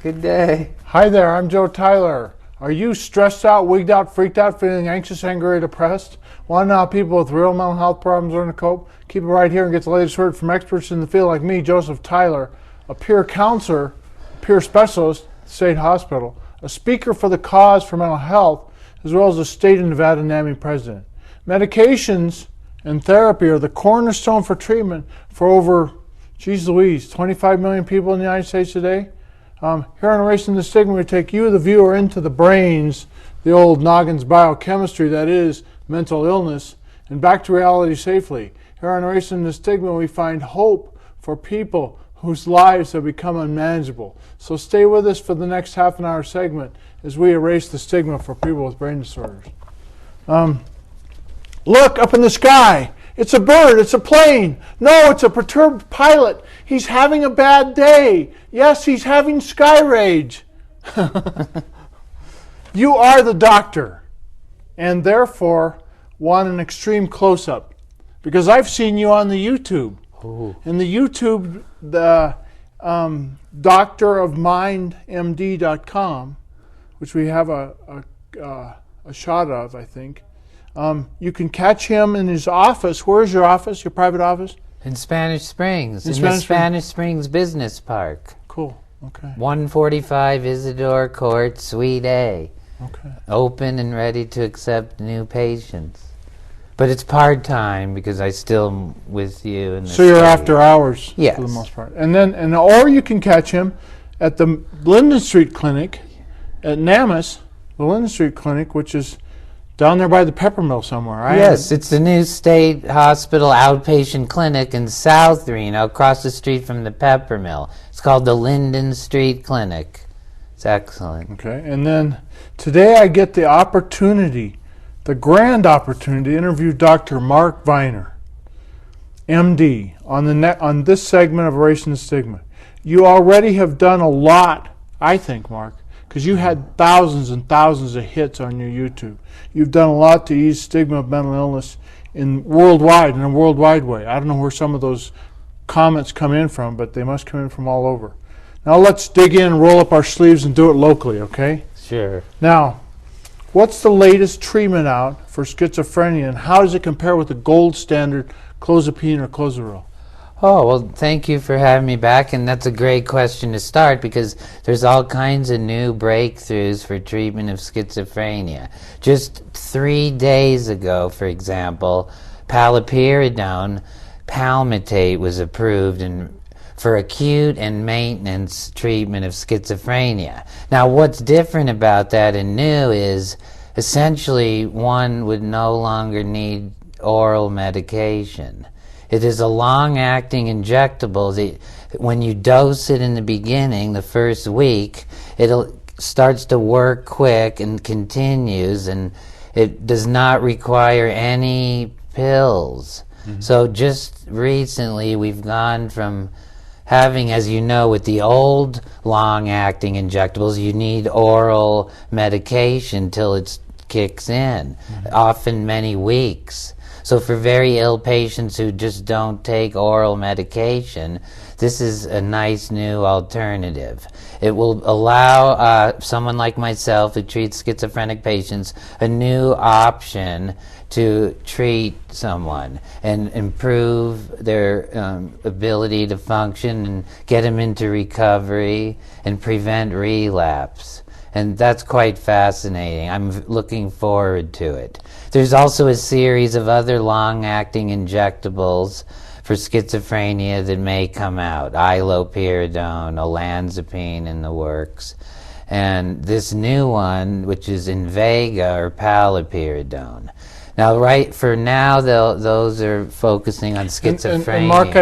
Good day. Hi there, I'm Joe Tyler. Are you stressed out, wigged out, freaked out, feeling anxious, angry, or depressed? Want to know how people with real mental health problems learn to cope? Keep it right here and get the latest word from experts in the field like me, Joseph Tyler, a peer counselor, peer specialist at the State Hospital, a speaker for the cause for mental health, as well as a state of Nevada NAMI president. Medications and therapy are the cornerstone for treatment for over, geez Louise, 25 million people in the United States today. Here on Erasing the Stigma, we take you, the viewer, into the brains, the old noggin's biochemistry that is mental illness, and back to reality safely. Here on Erasing the Stigma, we find hope for people whose lives have become unmanageable. So stay with us for the next half an hour segment as we erase the stigma for people with brain disorders. Look up in the sky. It's a bird. It's a plane. No, it's a perturbed pilot. He's having a bad day. Yes, he's having sky rage. You are the doctor, and therefore want an extreme close-up, because I've seen you on the YouTube. Ooh. In the YouTube, the doctorofmindmd.com, which we have a shot of, I think. You can catch him in his office. Where's your office, your private office? In Spanish Springs, in the Spanish Spanish Springs Business Park. Cool, okay. 145 Isidore Court, Suite A. Okay. Open and ready to accept new patients. But it's part-time because I still am with you. In the So you're state. after hours, Yes. for the most part. Or you can catch him at the Linden Street Clinic at NAMIS, the Linden Street Clinic, which is down there by the Peppermill somewhere, right? Yes, it's the new state hospital outpatient clinic in South Reno, across the street from the Peppermill. It's called the Linden Street Clinic. It's excellent. Okay, and then today I get the opportunity, the grand opportunity, to interview Dr. Mark Viner, MD, on this segment of Erasing the Stigma. You already have done a lot, I think, Mark, because you had thousands and thousands of hits on your YouTube. You've done a lot to ease stigma of mental illness in a worldwide way. I don't know where some of those comments come in from, but they must come in from all over. Now let's dig in, roll up our sleeves, and do it locally, okay? Sure. Now, what's the latest treatment out for schizophrenia, and how does it compare with the gold standard clozapine or Clozaril? Oh, well, thank you for having me back, and that's a great question to start because there's all kinds of new breakthroughs for treatment of schizophrenia. Just 3 days ago, for example, paliperidone palmitate was approved for acute and maintenance treatment of schizophrenia. Now, what's different about that and new is essentially one would no longer need oral medication. It is a long-acting injectable. When you dose it in the beginning, the first week, it starts to work quick and continues, and it does not require any pills. Mm-hmm. So just recently, we've gone from having, as you know, with the old long-acting injectables, you need oral medication till it kicks in, often many weeks. So for very ill patients who just don't take oral medication, this is a nice new alternative. It will allow someone like myself who treats schizophrenic patients a new option to treat someone and improve their ability to function and get them into recovery and prevent relapse. And that's quite fascinating. I'm looking forward to it. There's also a series of other long-acting injectables for schizophrenia that may come out. Iloperidone, olanzapine in the works. And this new one, which is Invega or paliperidone. Now, right for now, those are focusing on schizophrenia. And Mark,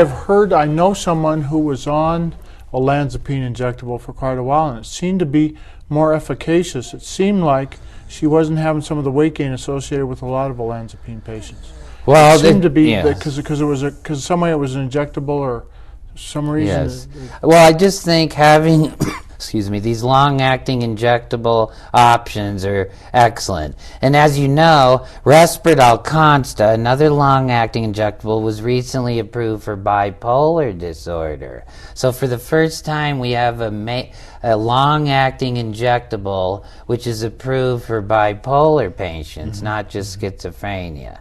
I know someone who was on olanzapine injectable for quite a while, and it seemed to be more efficacious. It seemed like she wasn't having some of the weight gain associated with a lot of olanzapine patients. Well, it seemed to be because some way it was an injectable or some reason. Yes. Well, I just think having excuse me, these long-acting injectable options are excellent. And as you know, Risperdal Consta, another long-acting injectable, was recently approved for bipolar disorder. So for the first time, we have a long-acting injectable which is approved for bipolar patients, not just schizophrenia.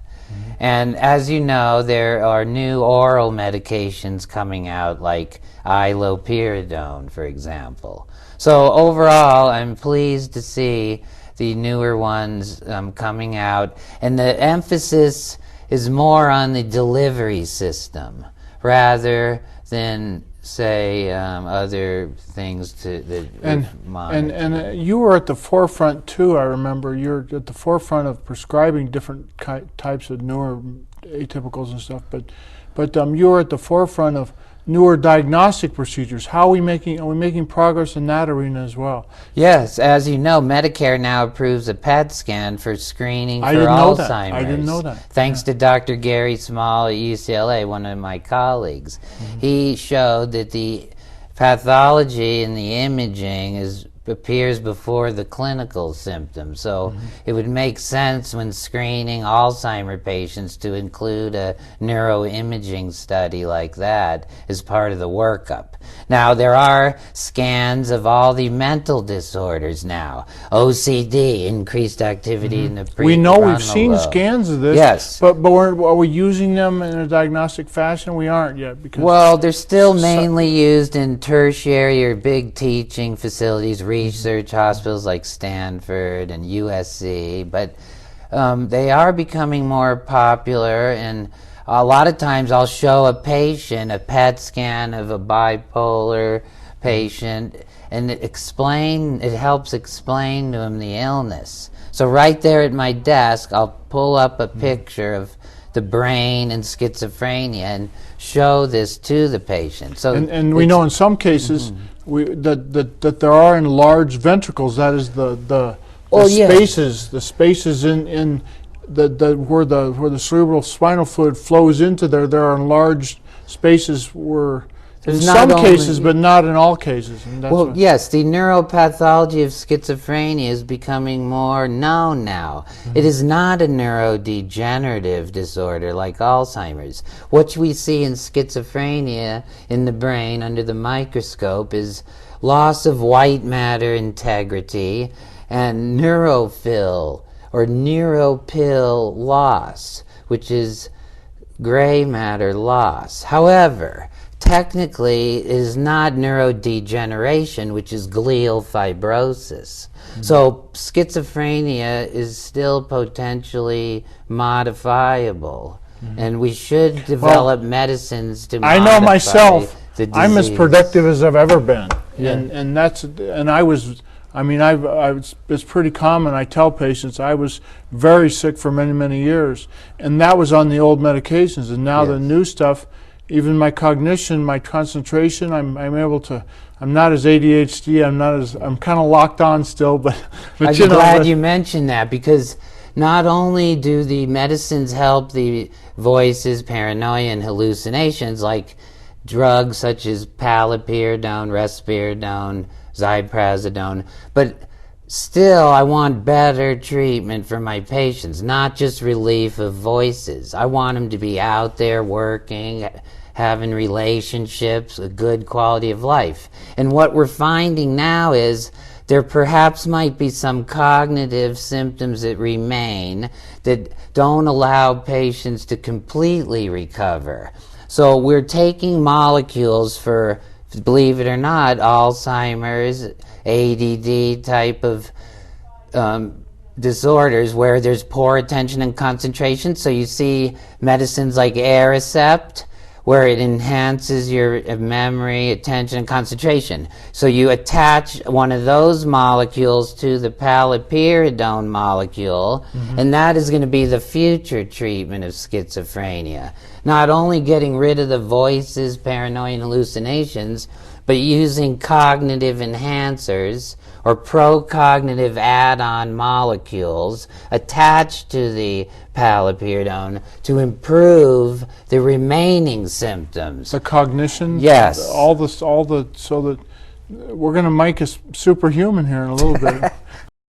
And as you know, there are new oral medications coming out like iloperidone, for example. So overall, I'm pleased to see the newer ones coming out. And the emphasis is more on the delivery system rather than, say, other things that monitor. And you were at the forefront too. I remember you're at the forefront of prescribing different types of newer atypicals and stuff. But you were at the forefront of newer diagnostic procedures. How are we making progress in that arena as well? Yes, as you know, Medicare now approves a PET scan for screening for Alzheimer's. I didn't know that. Thanks to Dr. Gary Small at UCLA, one of my colleagues. He showed that the pathology in the imaging appears before the clinical symptoms. So it would make sense when screening Alzheimer patients to include a neuroimaging study like that as part of the workup. Now, there are scans of all the mental disorders now. OCD, increased activity in the prefrontal We know we've lobe. seen scans of this. Yes. But are we using them in a diagnostic fashion? We aren't yet. Because Well, they're still mainly used in tertiary or big teaching facilities, research hospitals like Stanford and USC, but they are becoming more popular, and a lot of times I'll show a patient a PET scan of a bipolar patient, and it helps explain to him the illness. So right there at my desk, I'll pull up a picture of the brain and schizophrenia and show this to the patient. So and we know in some cases that there are enlarged ventricles. That is the spaces in where the cerebral spinal fluid flows into there. There are enlarged spaces where. In some cases, but not in all cases. And that's yes, the neuropathology of schizophrenia is becoming more known now. It is not a neurodegenerative disorder like Alzheimer's. What we see in schizophrenia in the brain under the microscope is loss of white matter integrity and neuropil loss, which is gray matter loss. However, technically, it is not neurodegeneration, which is glial fibrosis. So schizophrenia is still potentially modifiable, and we should develop medicines to modify I know myself. the disease. I'm as productive as I've ever been, it's pretty common. I tell patients I was very sick for many, many years, and that was on the old medications, and now the new stuff. Even my cognition, my concentration, I'm not as ADHD, I'm kind of locked on still, but I'm glad you mentioned that, because not only do the medicines help the voices, paranoia, and hallucinations, like drugs such as paliperidone, risperidone, ziprasidone, but still, I want better treatment for my patients, not just relief of voices. I want them to be out there working, having relationships, a good quality of life. And what we're finding now is there perhaps might be some cognitive symptoms that remain that don't allow patients to completely recover. So we're taking molecules for, believe it or not, Alzheimer's, ADD type of disorders where there's poor attention and concentration. So you see medicines like Aricept, where it enhances your memory, attention, and concentration. So you attach one of those molecules to the paliperidone molecule, and that is going to be the future treatment of schizophrenia. Not only getting rid of the voices, paranoia, and hallucinations, but using cognitive enhancers or pro-cognitive add-on molecules attached to the paliperidone to improve the remaining symptoms. The cognition, yes, so that we're going to make us superhuman here in a little bit.